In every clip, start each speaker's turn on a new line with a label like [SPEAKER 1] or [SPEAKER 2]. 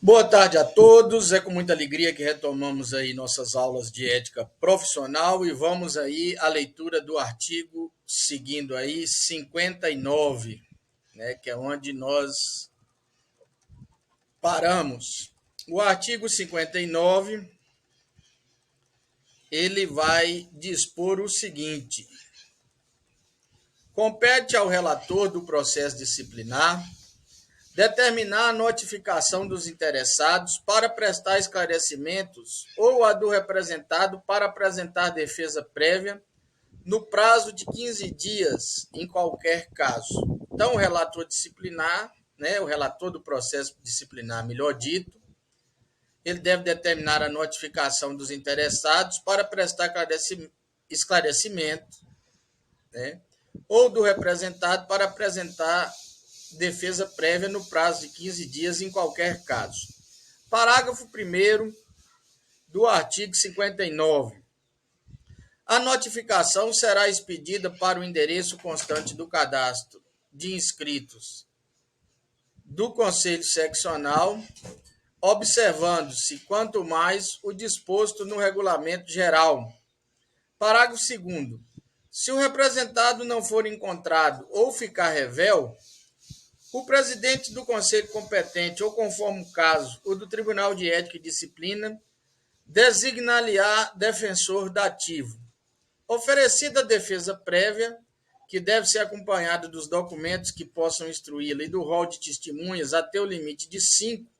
[SPEAKER 1] Boa tarde a todos. É com muita alegria que retomamos aí nossas aulas de ética profissional e vamos aí à leitura do artigo seguindo aí 59, né, que é onde nós paramos. O artigo 59, ele vai dispor o seguinte: compete ao relator do processo disciplinar determinar a notificação dos interessados para prestar esclarecimentos ou a do representado para apresentar defesa prévia no prazo de 15 dias, em qualquer caso. Então, o relator disciplinar, né, o relator do processo disciplinar, melhor dito, ele deve determinar a notificação dos interessados para prestar esclarecimento, né, ou do representado para apresentar defesa prévia no prazo de 15 dias em qualquer caso. Parágrafo 1º do artigo 59. A notificação será expedida para o endereço constante do cadastro de inscritos do Conselho Seccional, observando-se, quanto mais, o disposto no Regulamento Geral. Parágrafo 2º. Se o representado não for encontrado ou ficar revel, o presidente do conselho competente, ou conforme o caso, o do Tribunal de Ética e Disciplina, designar-lhe-á defensor dativo. Oferecida a defesa prévia, que deve ser acompanhada dos documentos que possam instruí-la e do rol de testemunhas até o limite de 5,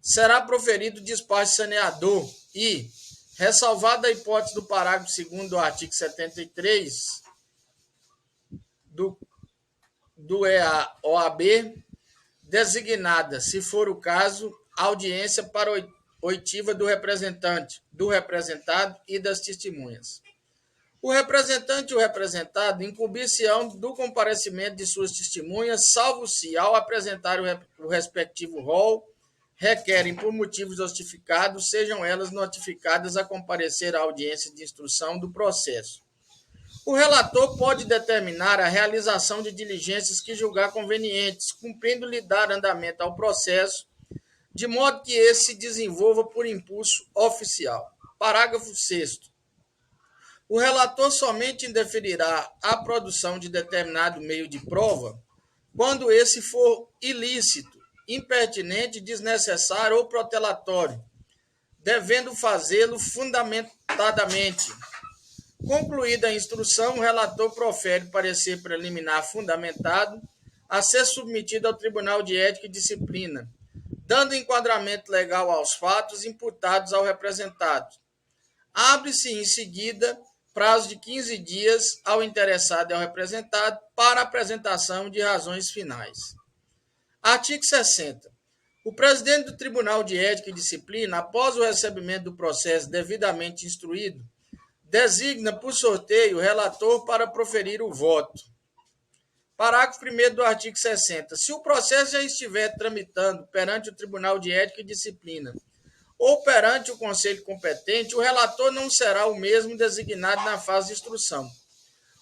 [SPEAKER 1] será proferido despacho saneador e, ressalvada a hipótese do parágrafo 2º do artigo 73 do EA-OAB, designada, se for o caso, audiência para oitiva do representante, do representado e das testemunhas. O representante e o representado incumbir-se-ão do comparecimento de suas testemunhas, salvo se, ao apresentar o respectivo rol, requerem, por motivos justificados, sejam elas notificadas a comparecer à audiência de instrução do processo. O relator pode determinar a realização de diligências que julgar convenientes, cumprindo-lhe dar andamento ao processo, de modo que esse se desenvolva por impulso oficial. Parágrafo 6º. O relator somente indeferirá a produção de determinado meio de prova quando esse for ilícito, impertinente, desnecessário ou protelatório, devendo fazê-lo fundamentadamente. Concluída a instrução, o relator profere parecer preliminar fundamentado a ser submetido ao Tribunal de Ética e Disciplina, dando enquadramento legal aos fatos imputados ao representado. Abre-se, em seguida, prazo de 15 dias ao interessado e ao representado para apresentação de razões finais. Artigo 60. O presidente do Tribunal de Ética e Disciplina, após o recebimento do processo devidamente instruído, designa por sorteio o relator para proferir o voto. Parágrafo 1º do artigo 60. Se o processo já estiver tramitando perante o Tribunal de Ética e Disciplina ou perante o Conselho competente, o relator não será o mesmo designado na fase de instrução.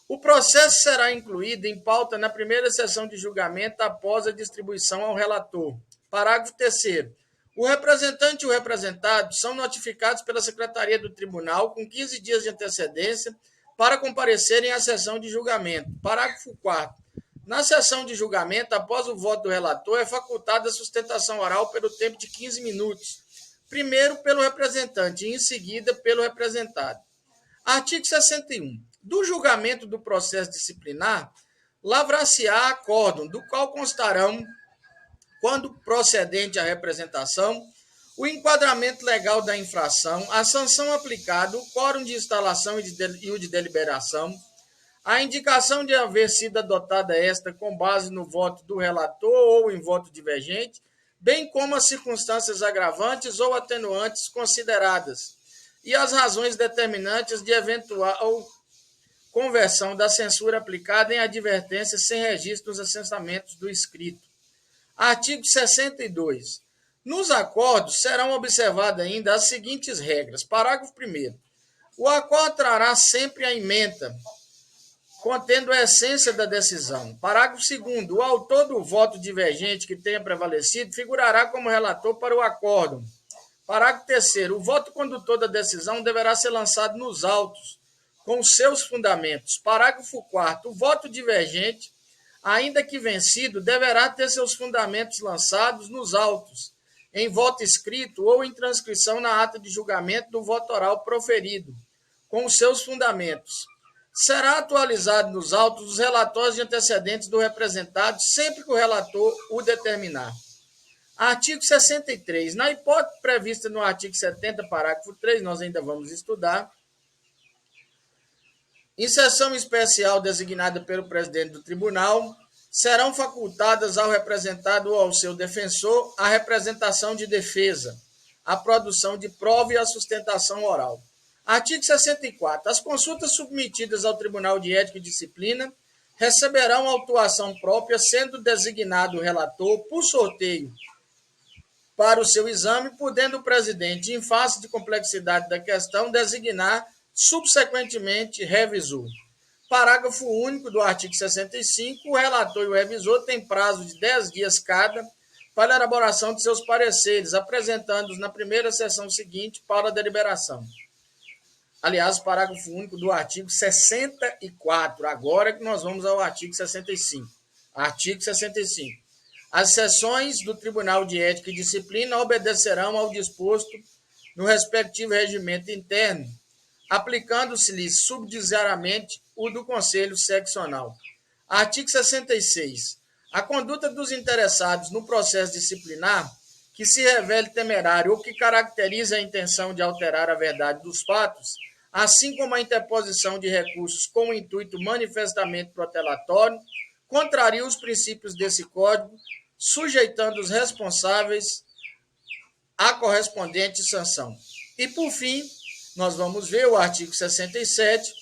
[SPEAKER 1] O processo será incluído em pauta na primeira sessão de julgamento após a distribuição ao relator. Parágrafo 3º. O representante e o representado são notificados pela Secretaria do Tribunal com 15 dias de antecedência para comparecerem à sessão de julgamento. Parágrafo 4º. Na sessão de julgamento, após o voto do relator, é facultada a sustentação oral pelo tempo de 15 minutos, primeiro pelo representante e em seguida pelo representado. Artigo 61. Do julgamento do processo disciplinar, lavrar-se-á acórdão, do qual constarão, quando procedente à representação, o enquadramento legal da infração, a sanção aplicada, o quórum de instalação e o de deliberação, a indicação de haver sido adotada esta com base no voto do relator ou em voto divergente, bem como as circunstâncias agravantes ou atenuantes consideradas, e as razões determinantes de eventual conversão da censura aplicada em advertência sem registro nos assentamentos do escrito. Artigo 62. Nos acordos serão observadas ainda as seguintes regras. Parágrafo 1º. O acordo trará sempre a ementa contendo a essência da decisão. Parágrafo 2º. O autor do voto divergente que tenha prevalecido figurará como relator para o acórdão. Parágrafo 3º. O voto condutor da decisão deverá ser lançado nos autos, com seus fundamentos. Parágrafo 4º. O voto divergente, ainda que vencido, deverá ter seus fundamentos lançados nos autos, em voto escrito ou em transcrição na ata de julgamento do voto oral proferido, com os seus fundamentos. Será atualizado nos autos os relatórios de antecedentes do representado, sempre que o relator o determinar. Artigo 63. Na hipótese prevista no artigo 70, parágrafo 3, nós ainda vamos estudar, em sessão especial designada pelo presidente do tribunal, serão facultadas ao representado ou ao seu defensor a representação de defesa, a produção de prova e a sustentação oral. Artigo 64. As consultas submetidas ao Tribunal de Ética e Disciplina receberão autuação própria, sendo designado o relator por sorteio para o seu exame, podendo o presidente, em face de complexidade da questão, designar subsequentemente revisor. Parágrafo único do artigo 65. O relator e o revisor têm prazo de 10 dias cada para a elaboração de seus pareceres, apresentando-os na primeira sessão seguinte para a deliberação. Aliás, parágrafo único do artigo 64. Agora que nós vamos ao artigo 65. Artigo 65. As sessões do Tribunal de Ética e Disciplina obedecerão ao disposto no respectivo regimento interno, aplicando-se-lhes subsidiariamente o do Conselho Seccional. Artigo 66. A conduta dos interessados no processo disciplinar que se revele temerário ou que caracteriza a intenção de alterar a verdade dos fatos, assim como a interposição de recursos com o intuito manifestamente protelatório, contraria os princípios desse Código, sujeitando os responsáveis à correspondente sanção. E, por fim, nós vamos ver o artigo 67.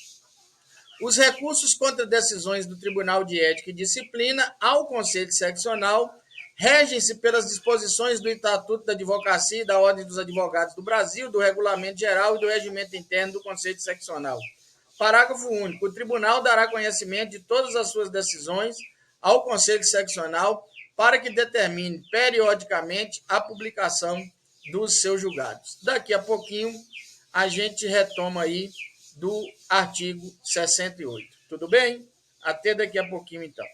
[SPEAKER 1] Os recursos contra decisões do Tribunal de Ética e Disciplina ao Conselho Seccional regem-se pelas disposições do Estatuto da Advocacia e da Ordem dos Advogados do Brasil, do Regulamento Geral e do Regimento Interno do Conselho Seccional. Parágrafo único. O Tribunal dará conhecimento de todas as suas decisões ao Conselho Seccional para que determine periodicamente a publicação dos seus julgados. Daqui a pouquinho a gente retoma aí do artigo 68. Tudo bem? Até daqui a pouquinho, então.